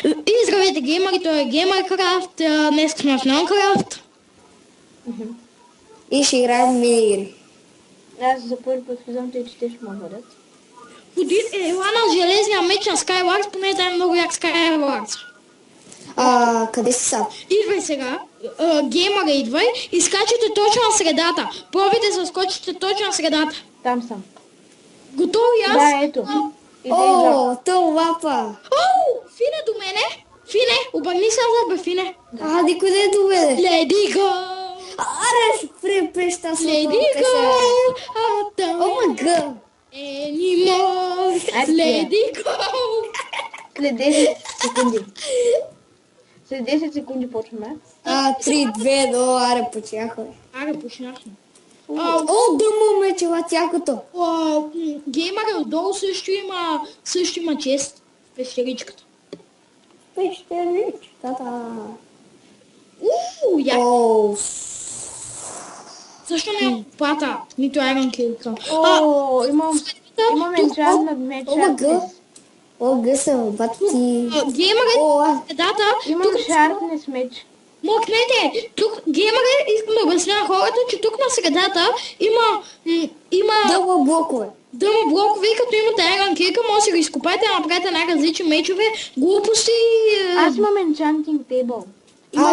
И здравейте, геймери, той е Геймъркрафт, днес сме в Minecraft. И ще играем мини-игри. Аз за първи път влизам, те че те ще ме бъдат. Ела на железния меч на Skywars, поне да е много як Skywars. Къде си сам? Идвай сега, геймъра идвай и скачате точно на средата. Пробайте да скочите точно на средата. Там съм. Готови аз? Да, ето. О, то лапа. Оу, Фине до мене. Фине, обърни се назад, бе, Фине. Никой не е до мене. Let it go. Аре, препреща с Let it go. О, мага. Anymore. Let it go. След 10 секунди. След 10 секунди почваме. 3, 2, 1, аре, почняхме. Аре, почнахме. О, дъмо мечела тякото. Геймъра отдолу също има чест. Пещеричката. Пещеричката. Як. О, Защо не пата? Нито Iron Kill. Имам енчант над меча. О, гъсъл, бати. Геймъра, дата, Имам шарпнес меч. мокнете. Тук геймъра, искам да обясня на хората, че тук на средата има Дълго блокове. дъма блокове и като имате Iron Kill, може да го изкопаете, направите най-различни мечове, глупости. Аз имам енчантинг тейбъл.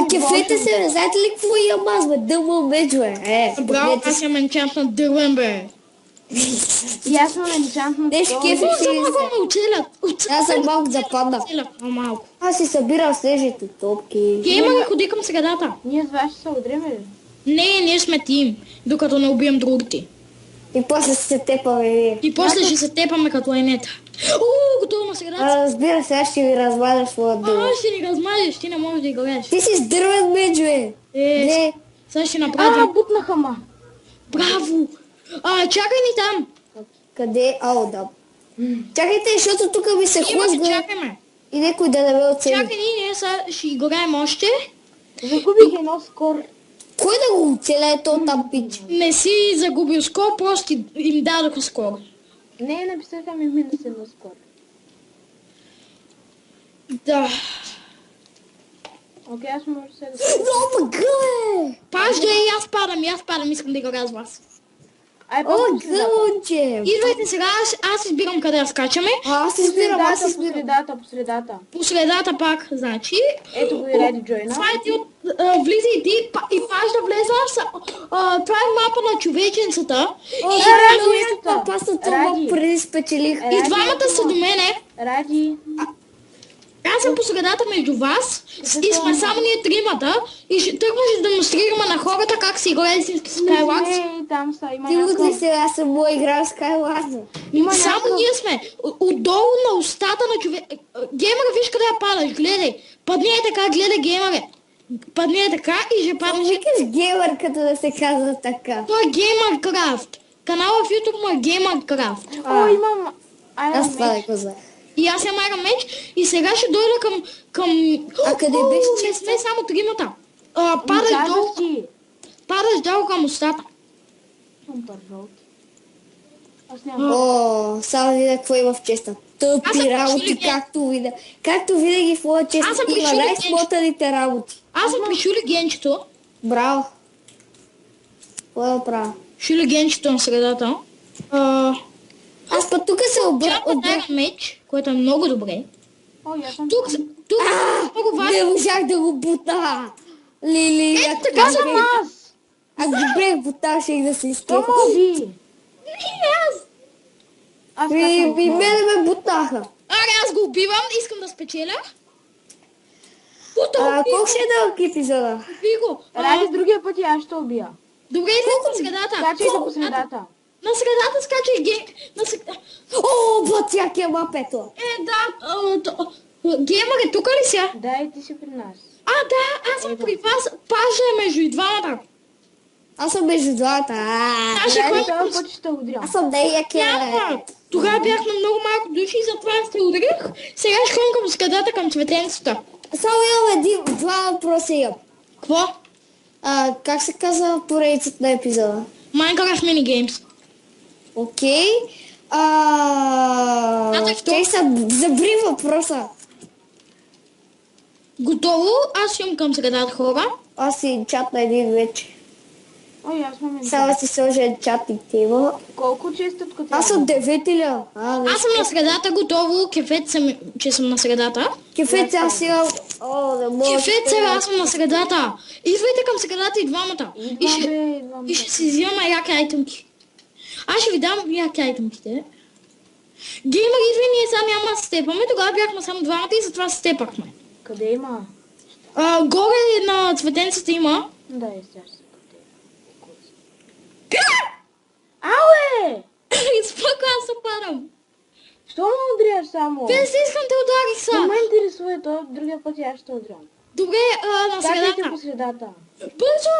Кефете се, бе, знаете ли какво имам аз, бе? Дълго меч, бе. Браво, аз имам енчант на дървен, бе. И аз имам енчант на Деш кефи За си. много ме оцелят. Аз съм малко западна. Оцелят малко. Аз си събирам снежните топки. Геймъра, ходи към средата. Ние с вас ще се удреме ли? Не, ние сме тим, докато не убием другите. И после се тепаме вие. И после ще се тепаме като енета. Готово на средата. Разбира се, аз ще ви размаля своя дълго. Ще ни размажеш, ти не можеш да играеш. Ти си с дървен меч, бе. Не. Сега ще направим. Бутнаха ма. Браво! Чакай ни там. Къде? Да. Чакайте, защото тук ми се хлъзга Чакаме. и некой да не ме оцели. Чакай ни, ние сега ще играем още. Загубих едно скор. Кой да го оцеля е то там пич? Не си загубил скор, просто им дадоха скор. Не, написаха ми минус едно скор. Да. Окей, аз може да се да... О, мъгъл, Пажда и аз падам, искам да играя с вас. Ай, О, гълче. Идвайте сега, аз избирам къде да скачаме. Аз избирам. По средата. По средата пак, значи. Ето го и Ради Джойна. Това е ти от... влизай ти и Пажда влеза. Това е мапа на човеченцата. Аз на това преди спечелих. И двамата са до мене. Ради. Аз съм по средата между вас и сме само ние тримата и ще тръгваме да демонстрираме на хората как се играе истински Skywars. Не, там са, има Ти ли някой. се, аз съм мой играл Skywars. Само ние сме. Отдолу на устата на човек... Геймъра, виж къде я падаш, гледай. Падни е така, гледай геймъре. Падни е така и ще паднеш. Викаш геймър, като да се казва така. Той е Геймъркрафт. Канала в YouTube му е Геймъркрафт. О, имам... Аз това да го знам. И аз имам Iron меч и сега ще дойда към... къде беше Не честа? сме само тримата. Падаш долу към устата. Аз нямам. Само видя какво има в честа. Тъпи работи, както винаги в моя честа има най-смотаните работи. Аз съм при Шули Генчето. Браво. Какво да правя? Шули Генчето на средата. Аз път тук се Чакай меч, което е много добре. О, аз съм... Тук много важно. не можах да го бута. Лили, така съм аз. Аз го бех бутал, ще и да се изкефа. Тома ви. Не, аз. Аз И мене ме бутаха. Аз го убивам, искам да спечеля. Колко ще е дълъг епизода? Ви го. Ради другия път и аз ще убия. Добре, идвай на средата. Скачайте по средата. На средата скачай О, батякия мапето. Геймър е тук ли ся? Да, и ти си при нас. Да, аз съм при вас. Пажа е между и двамата. Аз съм между двата. Ради този път ще удря. Аз съм неякия. Няма. Тогава бяхме много малко души и затова аз те ударих. Сега ще ходим към средата, към цветенцата. Само имам два въпроса имам. Какво? Как се казва поредицата на епизода? Minecraft Minigames. Окей. Забри въпроса. Готово, аз имам към средата хора. Аз си чат на един вече. Ой, аз съм Сега си сложа чат и тема. Колко често тук Аз съм 9 ли? Аз съм на средата, готово. Кефет съм, че съм на средата. Кефет, аз сега... О, не мога. Кефет сега, аз съм на средата. Идвайте към средата и двамата. И ще си взимаме яки айтемки. Аз ще ви дам яки айтемките. Геймър, идвай, ние сега няма да се степаме. Тогава бяхме само двамата и затова се степахме. Къде има? Горе на цветенцата има. Да, е сега ще се потея. Ауе! Споко, аз се падам. Що ме удряш само? Без да искам те ударих Не са. ме интересува, то другия път я ще удрям. Добре, на Чакайте средата. по средата. Бързо!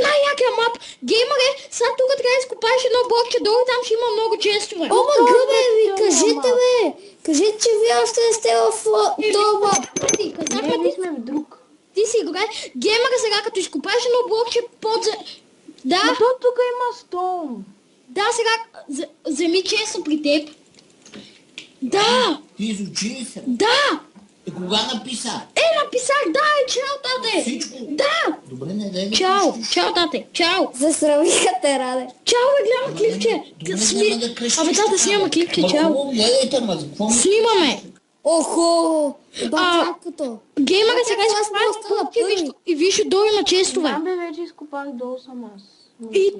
Най-якия мап! Геймър е, сега тук трябва да изкопаеш едно блокче долу, там ще има много честове. Ома, гъбе, ви кажете, бе! Кажете, че вие още не сте в този мап. Не, ние сме в друг. Ти си играе. Геймъра сега, като изкопаеш едно блокче под... Да, Но то тук има стол. да, сега вземи често при теб. Да, Ти изучи ли се? да! И кога написа? Написах, да, чао, тате! Всичко? Да! Добре, не дай да Чао, крещиш. чао, тате, чао! Засрамиха те, Раде. Чао, бе, гледам клипче! Добре, няма да крещиш Абе, тата така, снима бе. клипче, Ма, чао! хубаво, гледайте, ма, за какво ми... Снимаме! Охо! А, Батякото. Геймъра сега Аз изкопаеш просто на блокче първи. и виж долу има честове. Знам бе, вече изкопах долу съм аз. И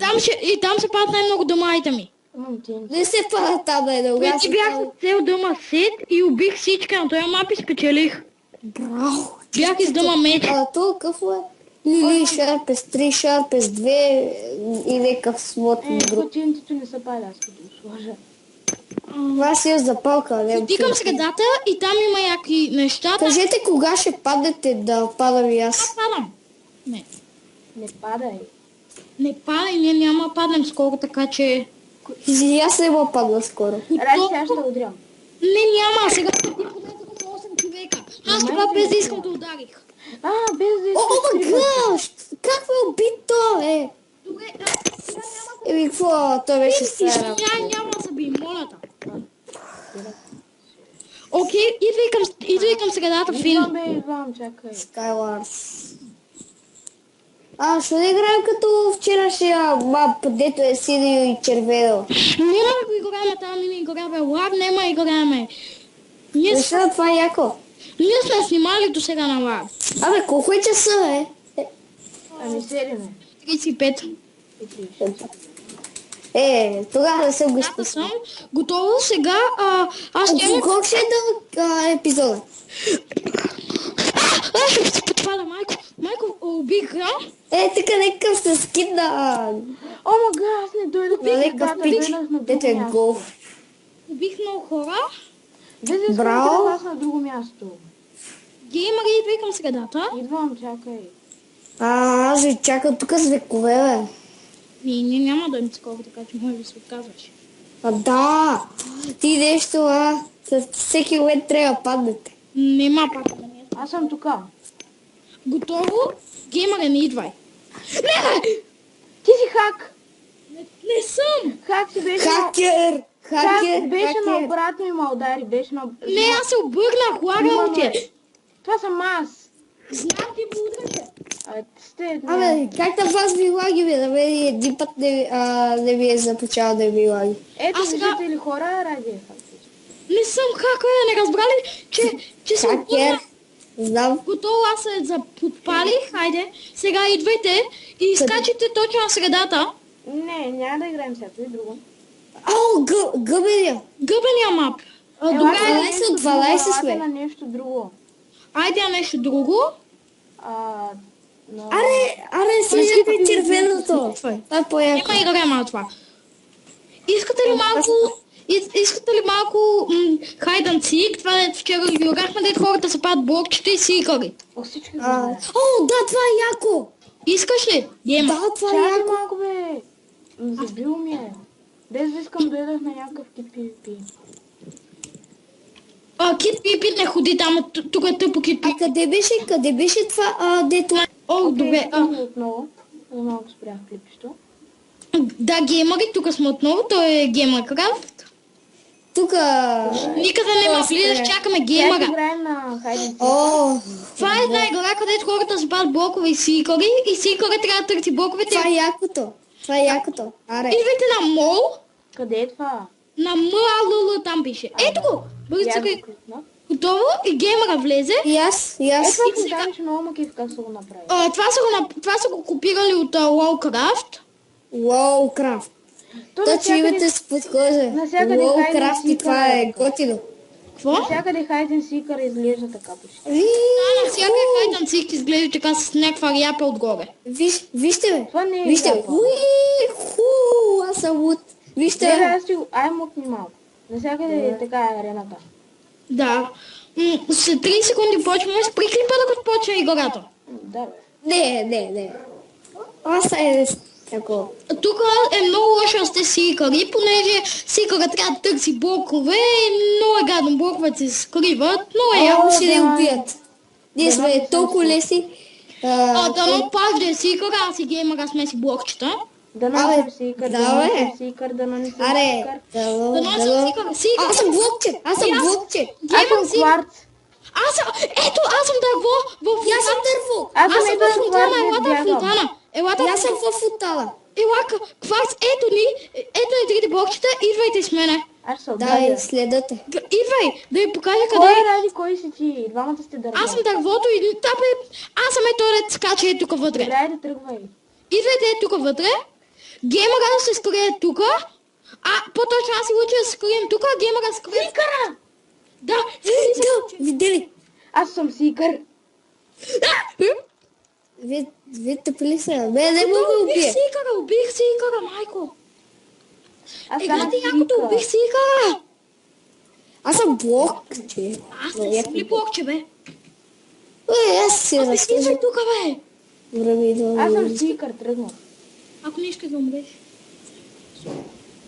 там се падат най-много домаите ми. Имам тинки. Не се пада там, бе, да Преди бях с цел дъма сет и убих всички на този мап и спечелих. Браво! Бях из дъма меч. А то какво е? Лили Шарпес 3, Шарпес 2 и някакъв смотен друг. По тинтито не са пали, аз като го сложа. Аз си я запалка, не Стигам средата и там има яки неща. Кажете кога ще паднете да падам и аз. Падам. Не. Не падай. Не падай, ние няма да паднем скоро, така че... И аз не мога падна скоро. Ради сега ще удрям. Не, няма. Сега ти погледнах от 8 човека. Аз това без да искам да ударих. Без да О, искаш криво. гъщ! Как ме уби то, е? Добре, сега няма Еми, какво? Той беше да... стара. Няма да се би, моля те. Окей, идвай към средата, Фил. Идвам бе, идвам, чакай. Skywars. Ще да играем като вчерашния мап, дето е синьо и червено. Няма да го играем тази мини игра, бе. Лав няма играеме. Ние Защо това е яко? сме снимали до сега на лав. Абе, колко е часа, е? Ами 7 е. 35. Тогава да съм го Аз изпусна. съм готова сега. Аз ще имам... Колко ще е дълъг епизода? Ще се подпада, майко. Майко, убих га. Така някакъв се скидна. О, мага, аз не дойдох на Някакъв средата, пич, дойдох на друго дето е място. голф. Убих много хора. Без да искам Браво. да аз на друго място. Геймъри, идвай към средата. Идвам, чакай. Аз ви чакам тук с векове, бе. Ние няма да им скоро, така че може да се отказваш. Да! Ти нещо, с всеки момент трябва да паднете. Нема пак да не е. Аз съм тука. Готово? Геймъре, не идвай. Не! Ти си хак. Не съм! Хак си беше Хакер! Хакер! беше на Хакер! обратно и ме удари. Беше на... Не, аз се обърнах, лагам ти. Това съм аз. Знам ти го удръче. Сте... Абе, как на вас ви лаги, бе? На мен един път не ми е започал да ми лаги. Ето, А сега- виждате ли хора, ради е факт. Не съм хакер, не разбрали, че се Хакер! обърнах. Знам. Готово, аз се заподпалих. Хайде, сега идвайте и изкачите точно на средата. Не, няма да играем всяко и друго. О, гъбеня! Гъбения мап. Ела Добре, на 12 нещо от друго, 12 елате сме. на нещо друго. айде на нещо друго. Но... Аре, сиждаме червеното. Това е по-яко. Има игра на това. Искате ли малко... Искате ли малко hide and seek? Това е вчера ви играхме, дето хората се падат блокчета и си играли. О, всички го знаят. О, да, това е яко! Искаш ли? Гема. Да, това е Чакай яко. малко, бе. Забил ми е. Без да искам дойдах на някакъв кит PvP. Кит Пипи не ходи там, тук е тъпо Кит А Пипи. къде беше това, дето? О, добре. Отново. За малко спрях клипчето. Да, геймъри, тук сме отново. Той е Геймъркрафт. Тука. Никъде не влизаш, чакаме Как геймера. играем на Хайден Сик? О, Това е една игра, където хората сбавят блокове и сикъри и сикъра трябва да търси блоковете. това е якото. Това е якото. Аре. Идвайте на мол, Къде е това? на МАЛЛ там пише. Ето го! Бързо Я цъкай. го кликна. Готово и геймера влезе. И аз. Е, това фонтан, че много макив как са го направили. Това са го копирали от Lowcraft. Лоукрафт. То Точно името се подхожа. навсякъде Лоукрафт и Hide and това Seeker е готино. Какво? Навсякъде Хайден Сикър изглежда така почти. На всяка хайден сик изглежда така с някаква ряпа отгоре. Вижте ме. Това не е Вижте ме. ряпа. Аз съм луд. Вижте Гледай, ме. аз си го... Ай, мъкни малко. Навсякъде е така е арената. Да. След 3 секунди почваме с приклипа, докато почне играта. Да, бе. Не. Аз е такова. Тук е много лошо да сте сикъри, понеже сикъра трябва да търси блокове и много е гадно, блоковете се скриват, но е Яко яко. ще ни убият. Ние сме толкова лесни. Дано пак да е сикър, аз и геймера сме си блокчета. Да Абе, не съм Сикър, да, да не бе. съм Сикър, да не съм Аре, Сикър. дало. Дано съм сикър. Аз съм блокче. Аз съм кварц. Аз съм дърво в И аз съм дърво. Аз съм в един фонтана, кварц, елата в бягам. фонтана. Елата И в аз съм в футала. кварц, ето ни трите блокчета, идвайте с мене. Аз се Да, обадя. и следете. Идвай, да ви покажа къде Кой е. ради, кой си ти? Двамата сте дърва. Аз съм дървото и аз съм ето дет скача е тук вътре. Добре, да тръгвай. Идвайте е тук вътре. Геймера да се скрие тук. По-точно аз си уча да се скрием тук, а геймера да се скрие. Сикъра! Да, скри се. Видели? Аз съм Сикър. Вие тъпли са. Бе, не мога да убия. Убих сикъра, майко. Аз Играта станах е якото, Сикър. убих сикъра. Аз съм блокче. Аз не съм ли блокче, бе? Аз си Идвай разкажа. тук, бе. Време идва. Аз съм Сикър, тръгвам. Ако не искаш да умреш.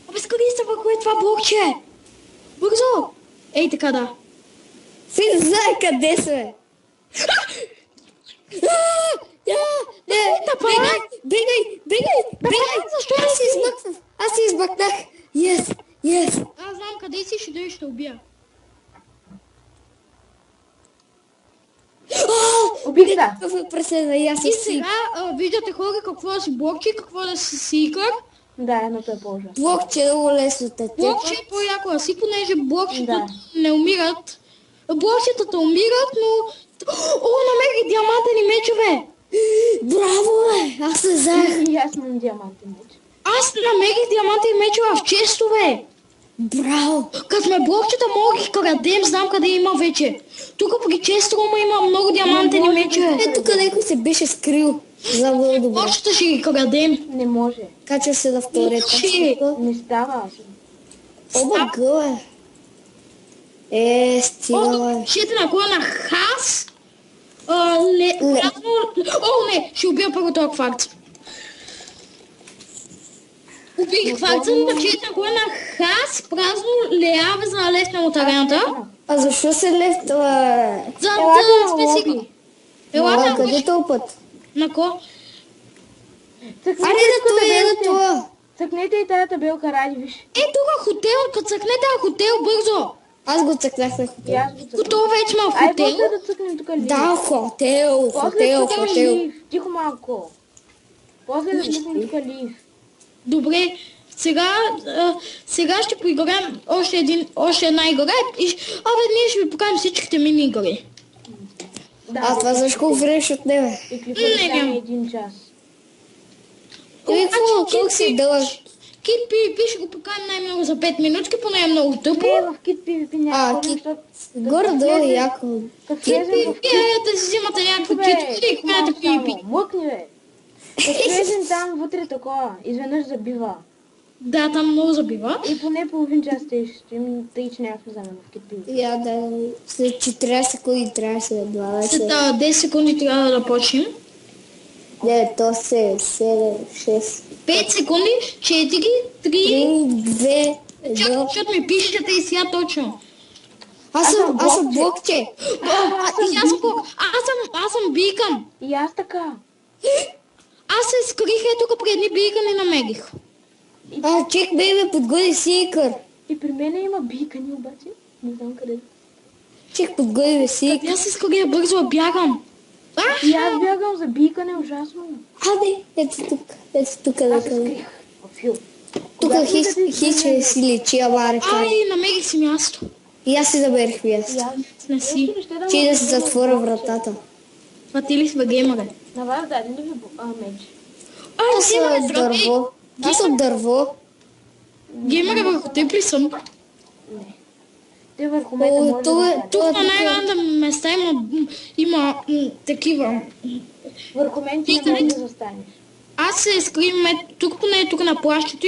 Абе, скри се върху е това блокче. Бързо. Ей, така да. Фин знае къде сме. Бегай! Защо Аз се измъкнах. Аз се измъкнах. Yes. Аз знам къде си, ще дойдеш, ще убия. Убих да. Какъв е преседа и аз И си. сега виждате хора какво да си блокче, какво да си сикър. Да, едното е по-ужасно. Блокче е много лесно. Блокче е по-яко да си, понеже блокчета Да. не умират. Блокчетата умират, но... намерих диамантени мечове! Браво, бе! Аз се заех. И аз имам диамантен меч. Аз намерих диамантени мечове в честове! Браво! Като сме блокчета, мога ги крадем, знам къде има вече. Тук при честрума има много диамантени мечове. Ето къде някой се беше скрил. Знам много добре. Блокчета ще ги крадем. Не може. Кача се на втория Ще. етап. Не става. Оба гъла. Стига, бе. Ще на кой на хас. Ще убия първо този кварц. Убих кварца, но ще на кой на хас, празно леаве за да лесне от арената. А защо се лефтва? За Елате да на сме лоби. сигурни. Елате Къде е този път? на ко? Аре да това е на това. Цъкнете и тая табелка, ради, виж. Тук хотел, като цъкнете на хотел бързо. Аз го цъкнах на И хотел. аз го цъкнах. Готово вече има Ай, хотел. после да цъкнем тук лив. Да, хотел. После лив. Тихо малко. После да цъкнем тук лив. Добре, сега ще поиграем още една игра и ние ще ви покажем всичките мини игри. А това защо време от тебе? И клипът да няма. стане 1 час. Колко си дълъг? Кит PvP ще го покажем най-много за 5 минутки, поне е много тъпо. Не, в Kit PvP няма Kit- защото... Горе-долу е яко. Като Кит влезем в PvP е да си взимате някакви Бе, китове и играете PvP. само. Мъкни, бе. Като влезем там вътре такова, изведнъж забива. Да, там много забива. И поне половин час ще им тъй, че няма да вземем в Kit PvP. Я да, след 14 секунди трябва да се добавя. След 10 секунди трябва да почнем. Не, то се 7, 6, 5 секунди, 4, 3... 3, 2, Чакай, 1. защото ми пишете и сега точно. Аз съм блокче. Аз съм бикън. И аз така. Аз се скрих тук при едни бикъни намерих. Чек бе, подгони сикър. И при мен има бикани обаче. Не знам къде. Чих подгоди си. Аз искам да бързо бягам. И аз бягам за бикане ужасно. Аде, ето тук. Ето тук да Аз се къде. скрих в фил. Тук хиче си лечи аварика. Ай, намерих си място. И аз си заберих място. И аз. Не си. Че да си затворя вратата. Това ти ли сме геймъре? На вас даде ли ви меч? Ай, Аз съм от дърво. Аз съм дърво. Геймъре върху теб ли съм? Не. Те върху мен О, може да това е... стане. Тук на най-рандъм места има такива. Върху мен ти не можеш да застанеш. Аз се скрим тук, поне тук на плащето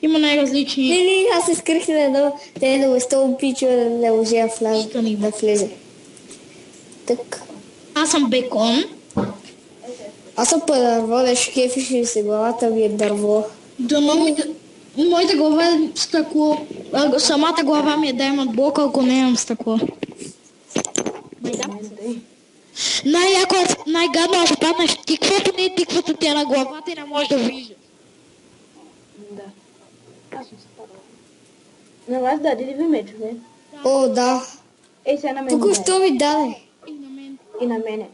има най-различни. Не, аз се скрих на едно. Те да го стол пичо да не може да влезе. Так. Аз съм бекон. Аз съм по дърво, нещо кефиш и си главата ми е дърво. Дано моята глава е стъкло. Самата глава ми е даймонд блок, ако не имам стъкло. Най-яко, най-гадно, ако паднеш тиквото, не тиквото ти е на главата и не можеш да виждаш. Да. Аз съм се падала. На вас даде ли ви мечове? О, да. Ей, сега на мен Тук даде. що ми даде. И на мен. И на мене.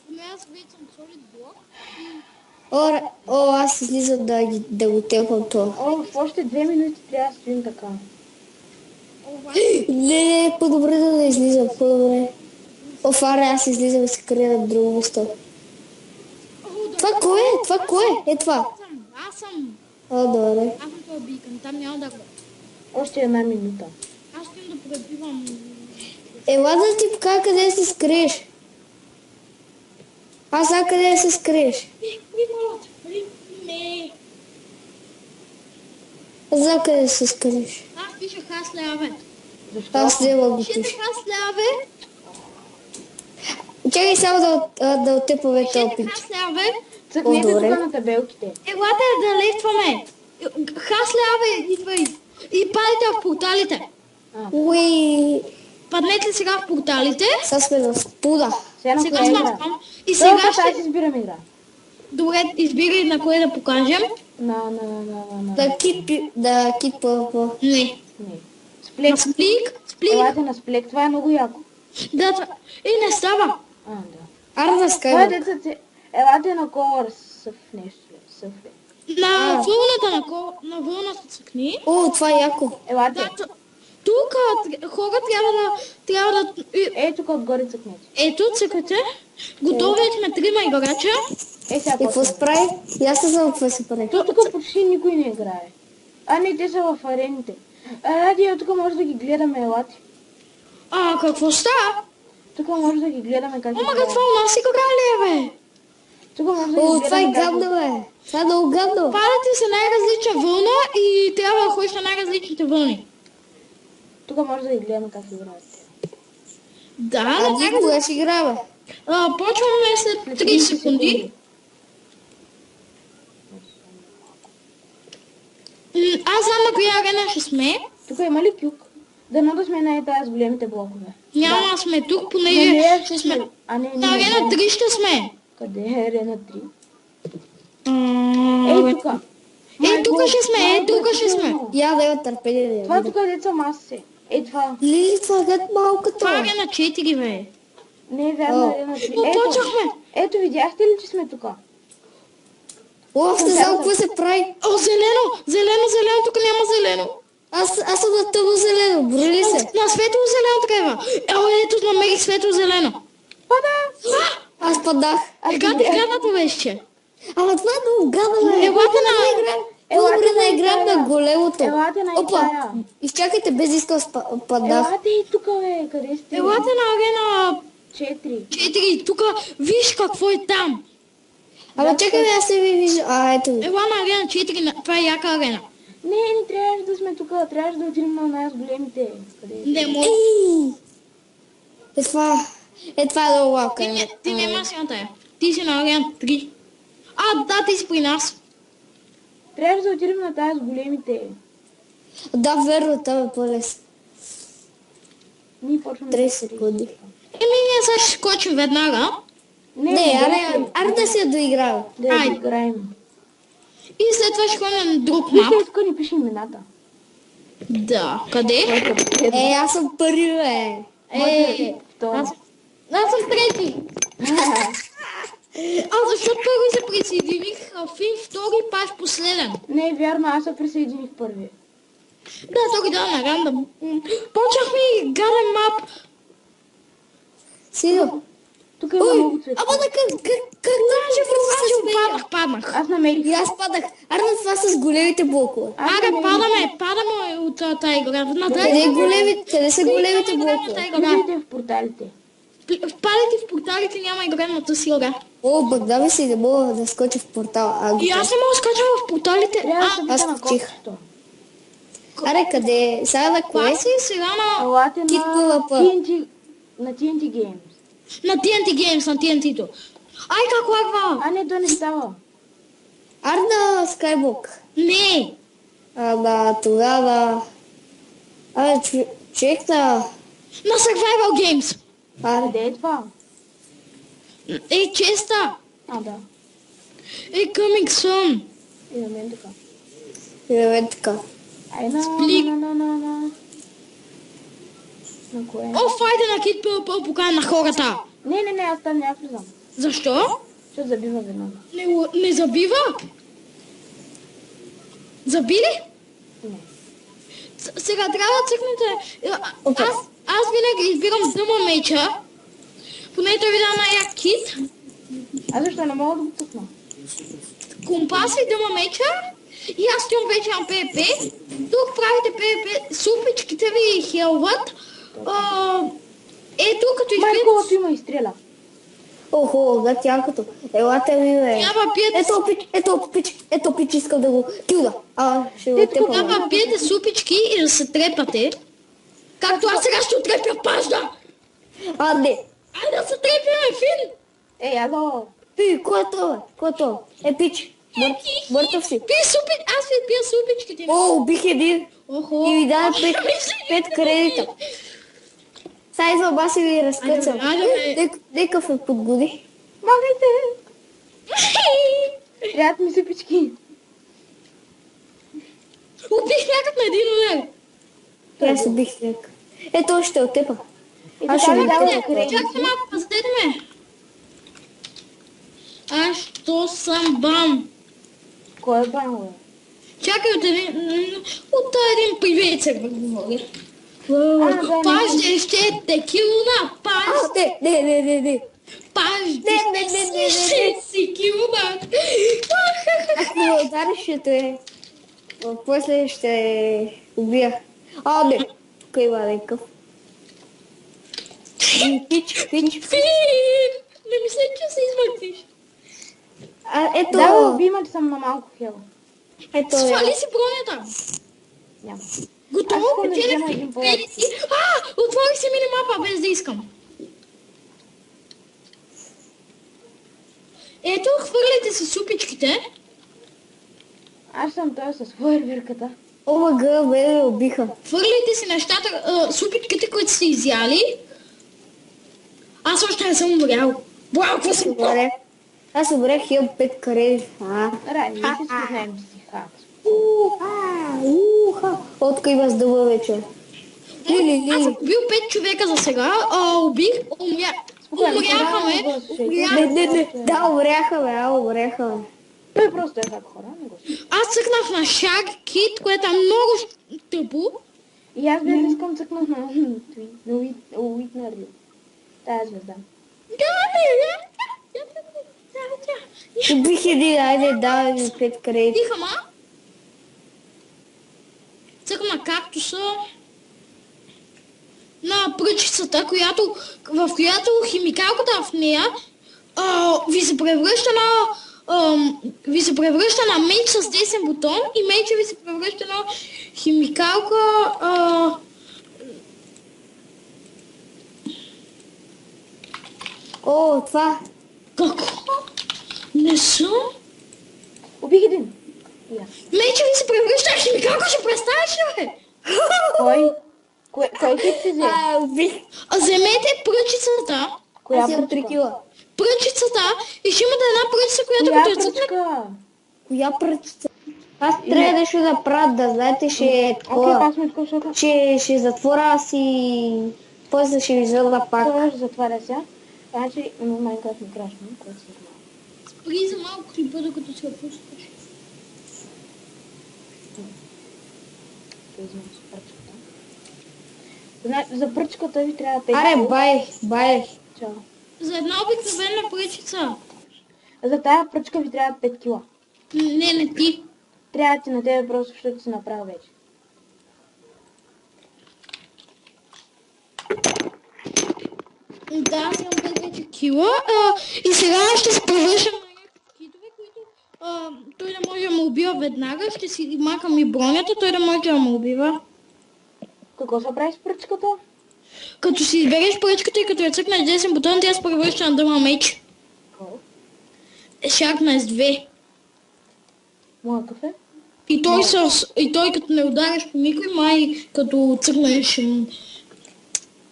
Ами аз вече съм солид блок. О, аз излизам да го тепам това. О, в още 2 минути трябва да стоим така. Не, по-добре да не излизам, по-добре. О, Фаре, аз излизам и се крия на друго место. Това кое е? Това кое е? Е това. Аз съм. О, добре. Аз съм това бикан, там няма да го. Още 1 минута. Аз ще да пребивам. Ела да ти покажа къде се скриеш. Аз знам къде се скриеш. Не. Аз знам къде се скриеш. Аз пиша хасляве. Защо? Аз няма го Пишете пиша. хасляве. Чакай само да отепаме този Пишете пич. хасляве. Цъкнете О, добре. тук на табелките. Елате да лифтваме. Хасляве, идвай. И падайте в порталите. Уи, Паднете сега в порталите. сега сме на спуда. Сега на Сега коя сме игра? там. И Сега сега аз ще... избирам игра. Добре, избирай на кое да покажем. На. Да кит по. Не. Не. На Сплек. сплик. Сплик. Елате на сплек. Това е много яко. Да, това. Не става. А, да. Ара да Това е скайва. деца. Елате на колор съв нещо. Съвле. На вълната на вълната цъкни. О, това е яко. Елате. Да, тук хора трябва да... Ей, тук отгоре цъкнете. Ето, цъкате. Готови сме трима играча. Ей, сега И какво почва. се прави? И аз не знам какво се прави. То тук почти никой не играе. А не, те са в арените. Радио, тук може да ги гледаме, елате. Какво става? Тук може да ги гледаме как Омага, играят. това у нас игра ли е, бе? Тук може да О, ги това е гледаме как гадно, бе. Това е много гадно. Падате се най-различна вълна и трябва да ходиш на най-различните вълни. Тук може да ги гледаме как играят. Да, А но ти кога ще играе? почваме след 30 секунди. Аз знам на коя арена ще сме. Тук има ли кюк? Дано да сме на тази с големите блокове. Няма сме тук, Не, понеже ще сме... А не, На арена 3 ще сме. Къде е арена 3? Ей, тук. Тук ще сме, тук ще сме. Я да има търпение да я Това видя. тук е деца масе. Ей, това. Лили, това гад малкото. Това е арена 4, бе. Не е вярно О. арена 3. Но Ето, почнахме. ето, видяхте ли, че сме тук? О, аз не знам какво се прави. О, зелено, тук няма зелено. Аз съм на тъмно зелено. Брои ли се? На светло зелено трябва. Ето намерих светло зелено. Пада! Аз падах. Гадното беше. Ама това е много гадно, бе. Елате на... По-добре да на играм играя. на големото. Елате на Опа, играя. изчакайте, без да искам падах. Елате и тук, бе. Къде сте? Елате на арена 4. 4. Тук виж какво е там. Ама чакай, аз не ви виждам. Ето ви. Ела на арена 4. Това е яка арена. Не трябваше да сме тук. Трябваше да отидем на най-големите. Къде е? Не може. Е това е много лака. Ти няма си на тая. Ти си на арена 3. Да, ти си при нас. Трябваше да отидем на тази с големите. Да, верно, там е по-лесно. Ние почваме 30 с секунди. Ние сега ще скочим веднага. Не, аре да се я доиграва. Да Айде. играем. И след това ще ходим на друг Вижте, мап. тук ни пише имената. Да, къде? Аз съм първи, бе. Аз съм трети. Защото първи се присъединих, Фин втори, паш последен. Не е вярно, аз се присъединих първи. Да, то ги дава на рандъм. Почнахме и гаден мап. Сидо. Тук има Ой, много цветове. ама да как Аз паднах. Аз намерих. И аз падах. Арна, това с големите блокове. Аре, падаме от тази игра. Къде са големите блокове? Влизайте в порталите. Падайте в порталите, няма игралната сила. О, багдаме си, не мога да скоча в портала. И аз не мога да скачам в порталите. Трябва да се аз бита на скочих. копчето. Аре, къде? Сега на кое? Това си сега на Елате Китко на лапа. TNT, на TNT Games. TNT Games, на TNT-то. Ай, как лагва? А не, то не става. Арна Скайблок. Не. Ама тогава... Абе, човек на... На Survival Games. Аре, Къде е това? Честа. А, да. Coming soon. И на мен така. и на мен така. Ай, на кое? О, файде на Кит Пълпъл покана на хората. Не, аз там няма влизам. Защо? Ще забива веднага. Не забива. Заби ли? Не. Сега трябва да цъкнете. Аз винаги избирам дъма меча. Поне той ви дава най-як кит. А защо не мога да го цъкна? Компас и дъма меча. И аз стоям вече на ПВП. Тук правите ПВП. Супичките ви хелват. Ето като Майколото има изстреля. Охо, да тянкато. Елате ми, бе. Трябва пиете, Ето пич, искам да го килда. Ще го тепа. трябва пиете супички и да се трепате. Както аз сега ще отрепя пажда. Не. Айде да се трепяме, Фин. Ало. Кой е това, бе? Кой е това? Пич. Мъртъв си. Аз ви пия супичките. О, убих един. Охо. И ми даде 5 кредита. Сега идвам, аз и ви разкъцам. Айде, Некъв ме подгоди. Махайте! Трябват ми супички. Убих някак на един удар. Аз убих някак. Ето още от тепа. И Аз така ще ми ви дава тепа. кредити. Чакайте малко, пазете ме. Аз що съм бам. Кой е бан, бе? Чакай от един привет се говоря. да, Пажде ще текилна, Не. пажде Не. ще си килна. Ако ме удариш, ще те... После ще убия. Не. Тук има някакъв. Пич. Фин! Не мисля, че се измъкнеш. Ето. Да, убима, че съм на малко хел. Ето. Свали си бронята. Няма. Готово? Аз искам да взема Печелите един кредити. Отворих си минимапа, без да искам. Ето, хвърляйте си супичките. Аз съм той с фойерверката. Омага, ме убиха. Хвърляйте си нещата, супичките, които сте изяли. Аз още не съм умрял. Браво, какво си? Добре. Аз умрях и имам 5 кредита. Рани, не си спознаем, че си хак. Отка има с дъма вече. Аз съм убил 5 човека за сега. Умряха ме. Не. Да, умряха ме. Той просто е хак хора, не го си. Аз цъкнах на шаг кит, което е много тъпо. И аз бях искам цъкнах на Уитнерли. Тая звезда. Убих един, айде, давай ми 5 кредита. Тиха, ма. Цъкам на кактуса. На пръчицата, в която химикалката в нея ви се превръща на меч с десен бутон и меча ви се превръща на химикалка. Това. Какво? Не съм? Убих един. Меча ви се превръща на химикалка, ще представиш ли, бе? Кой? Кой тип си взе? Убих. Вземете пръчицата. Коя Аз имам пръчка? 3 кила. Пръчицата и ще имате една пръчица, която Коя като я цъкне. пръчка? Коя пръчица? Аз трябва нещо да правя, да знаете, ще е Окей, такова. аз сме такова шока. Ще затворя аз и после ще ви изведа пак. Това ще затваря сега. Значи, Майнкрафт ми крашна, което се знае. Спри за малко клипа, докато се опускаш. Той знам с пръчката. За пръчката ви трябва 5 Аре, кила. бай. Чао. За една обикновена пръчица. За тая пръчка ви трябва 5 кила. Не ти. Трябва ти на тебе просто, защото си направил вече. Да, аз имам 5 вече кила. И сега ще се превършам на някакви китове, които той да може да ме убива веднага. Ще си махам и бронята, той да може да ме убива. Какво се прави с пръчката? Като си избереш пръчката и като я цъкнеш десен бутон, тя се превръща на дъма меч. Sharpness 2. Моя кафе? И той като не удариш по никой, май като цъкнеш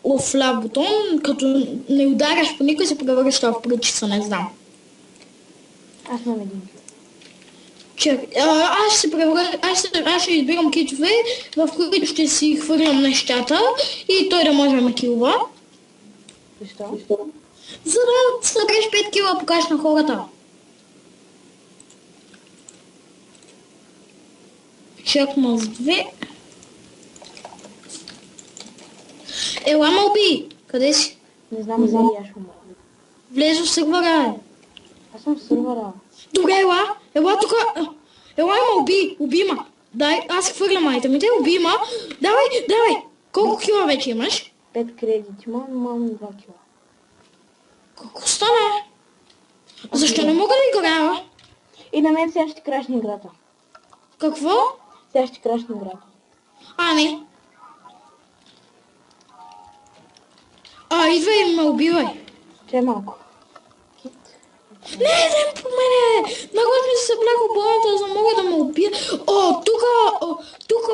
в ляв бутон, като не ударяш по никой, се превръща в пръчица, не знам. Аз имам един. Чакай, аз ще избирам китове, в които ще си хвърлям нещата и той да може да ме килва. Защо? За да събереш 5 кила, покажеш на хората. Чакам с 2. Ела ме уби! Къде си? Не знам за и аз ще умра. Влезе в сървъра. Аз съм в сървъра. Добре, ела тук. Ела ме уби, уби ма. Дай, аз хвърлям айтемите, уби ма. Давай. Колко кила вече имаш? 5 кредити, имам 2 кила. Колко стана? Защо не мога да играя? И на мен сега ще крашни играта. Какво? Сега ще крашни играта. Не. Идвай и ме убивай. Че малко. Не по мене! Много ми се събляха болната, за да мога да ме убия. Тук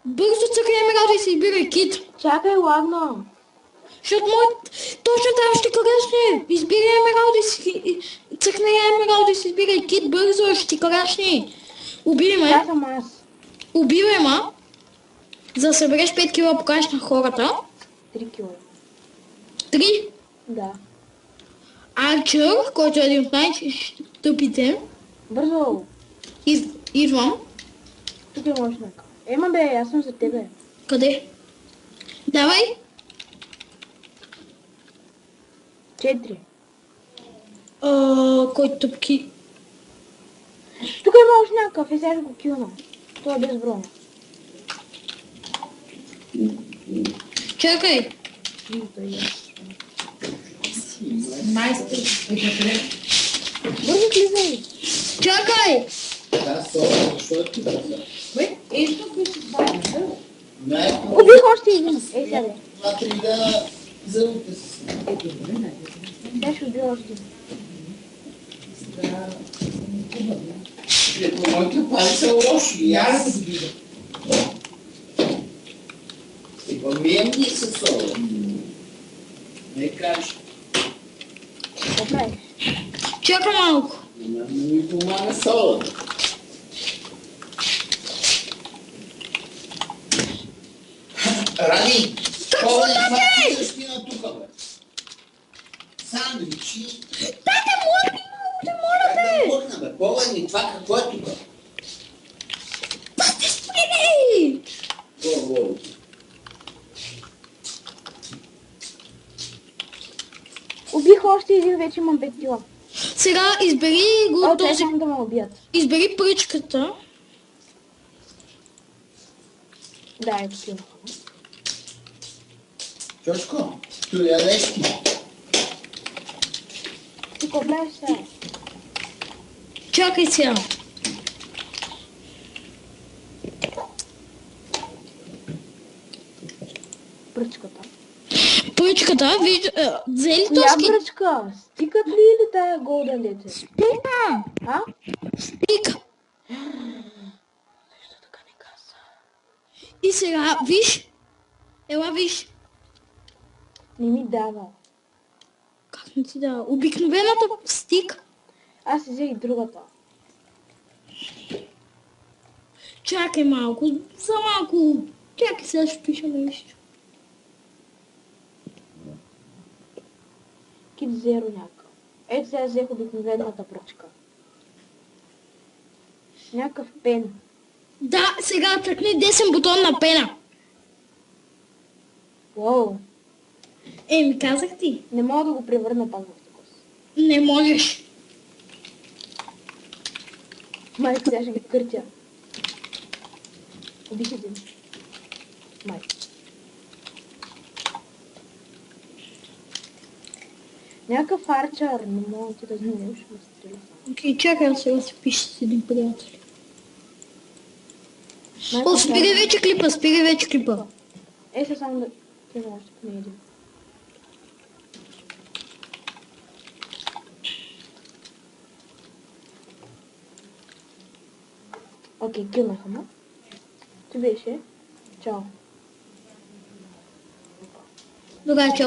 бързо цъкай емералда и си избирай кит. Чакай, ладно. Защото точно там ще крашне. Избирай емералда и си... Цъкне емералда и си избирай кит бързо, ще ти крашне. Убивай ме. Това съм аз. Убивай ме. За да събереш 5 кила, покажеш на хората. 3 кила. 3. Да. Арчър, който е един от най-тъпите. Бързо. Идвам. Тук е мощнак. Ема бе, аз съм за тебе. Къде? Давай. 4. Кой тъпки? Тук има още някакъв и сега ще го килна. Това е безбройно. Чакай. Бързо влизай. Чакай. Да, що ти да Убих още един. Ей сега бе. това три да зъбите си. Сега ще убия още един. Моите пари са лоши. И аз да видя. Помием ги със сола. Не кажеш. Какво правиш? Чакай малко. Не ми помага сола. Ради, повече това ти спина тук, бе. Сандвичи. Дайте моля Как да мъкна, бе? Повече това какво е тук? Дайте спри! О. Убих още един, вече имам 5 кила. Сега избери го Те този... само да ме убият. Избери пръчката. Да, ето кила. Чошко, tu ядеш ти. Ти какво правиш сега? Чакай сега. Пръчката. Пръчката, взели Коя тоски? пръчка? Стикът ли или тая голден дете? Стика! А? Стика! Защо така не каза? И сега, виж. Ела, виж. Не ми дава. Как не ти дава? Обикновената стик. Аз си взех и другата. Чакай малко, за малко. Чакай сега ще пиша нещо. Кит зеро някакъв. Ето сега взех обикновената пръчка. Някакъв пен. Да, сега тръкни десен бутон на пена. Уау. Еми, казах ти. Не мога да го превърна пак в такос. Не можеш. Майко, сега ще ги къртя. Убих един. Майко. Някакъв арчър. Не мога ти да знаеш, ще ме стреля само. Окей, чакай сега си пише с един приятел. Майко, О, спирай вече клипа, спирай вече клипа. Е, сега само да... Ти още поне един. Окей, килнаха ме. Ти беше. Чао. Добре, чао.